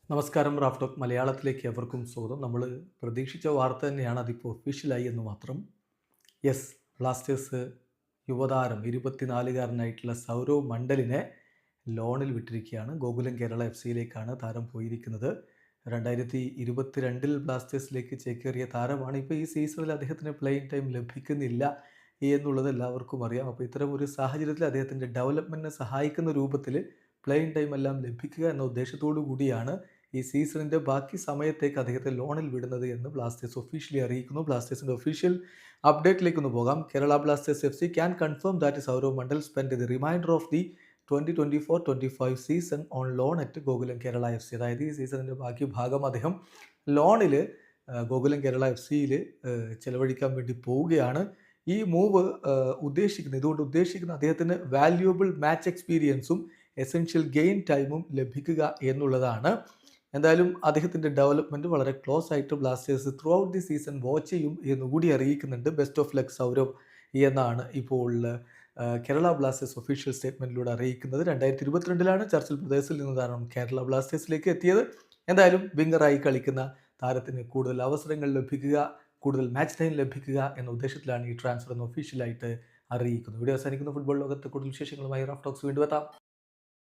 നമസ്കാരം. റാഫ്റ്റോക്ക് മലയാളത്തിലേക്ക് എവർക്കും സ്വാഗതം. നമ്മൾ പ്രതീക്ഷിച്ച വാർത്ത തന്നെയാണ്, അതിപ്പോൾ ഒഫീഷ്യലായി എന്ന് മാത്രം. യെസ്, ബ്ലാസ്റ്റേഴ്സ് യുവതാരം 24-കാരനായിട്ടുള്ള സൗരവ് മണ്ഡലിനെ ലോണിൽ വിട്ടിരിക്കുകയാണ്. ഗോകുലം കേരള എഫ് സിയിലേക്കാണ് താരം പോയിരിക്കുന്നത്. 2022 ബ്ലാസ്റ്റേഴ്സിലേക്ക് ചേക്കേറിയ താരമാണ്. ഇപ്പോൾ ഈ സീസണിൽ അദ്ദേഹത്തിന് പ്ലേയിങ് ടൈം ലഭിക്കുന്നില്ല എന്നുള്ളത് എല്ലാവർക്കും അറിയാം. അപ്പോൾ ഇത്തരം ഒരു സാഹചര്യത്തിൽ അദ്ദേഹത്തിൻ്റെ ഡെവലപ്മെൻറ്റിനെ സഹായിക്കുന്ന രൂപത്തിൽ പ്ലേയിങ് ടൈം എല്ലാം ലഭിക്കുക എന്ന ഉദ്ദേശത്തോടു കൂടിയാണ് ഈ സീസണിൻ്റെ ബാക്കി സമയത്തേക്ക് അദ്ദേഹത്തെ ലോണിൽ വിടുന്നത് എന്ന് ബ്ലാസ്റ്റേഴ്സ് ഒഫീഷ്യലി അറിയിക്കുന്നു. ബ്ലാസ്റ്റേഴ്സിൻ്റെ ഒഫീഷ്യൽ അപ്ഡേറ്റിലേക്ക് ഒന്ന് പോകാം. Kerala Blasters F C can confirm that Sourav Mandal spend the remainder of the 2024-25 season on loan at Gokulam Kerala F C. അതായത് ഈ സീസണിൻ്റെ ബാക്കി ഭാഗം അദ്ദേഹം ലോണിൽ ഗോകുലം കേരള എഫ് സിയിൽ ചെലവഴിക്കാൻ വേണ്ടി പോവുകയാണ്. ഈ മൂവ് ഇതുകൊണ്ട് ഉദ്ദേശിക്കുന്ന അദ്ദേഹത്തിന് വാല്യുവബിൾ മാച്ച് എക്സ്പീരിയൻസും എസെൻഷ്യൽ ഗെയിൻ ടൈമും ലഭിക്കുക എന്നുള്ളതാണ്. എന്തായാലും അദ്ദേഹത്തിൻ്റെ ഡെവലപ്മെൻറ്റ് വളരെ ക്ലോസ് ആയിട്ട് Blasters through out the season watch ചെയ്യും എന്നുകൂടി അറിയിക്കുന്നുണ്ട്. ബെസ്റ്റ് ഓഫ് ലക്ക് സൗരവ് എന്നാണ് ഇപ്പോൾ കേരള ബ്ലാസ്റ്റേഴ്സ് ഒഫീഷ്യൽ സ്റ്റേറ്റ്മെൻറ്റിലൂടെ അറിയിക്കുന്നത്. 2022 ചർച്ചിൽ ബ്രദേഴ്സിൽ നിന്നാണ് കേരള ബ്ലാസ്റ്റേഴ്സിലേക്ക് എത്തിയത്. എന്തായാലും വിങ്ങറായി കളിക്കുന്ന താരത്തിന് കൂടുതൽ അവസരങ്ങൾ ലഭിക്കുക, കൂടുതൽ മാച്ച് ടൈം ലഭിക്കുക എന്ന ഉദ്ദേശത്തിലാണ് ഈ ട്രാൻസ്ഫർ എന്ന് ഒഫീഷ്യലായിട്ട് അറിയിക്കുന്നത്. വീഡിയോ അവസാനിക്കുന്ന ഫുട്ബോൾ ലോകത്ത് കൂടുതൽ വിശേഷങ്ങളുമായി റാഫ് ടോക്സ് വീണ്ടും എത്താം.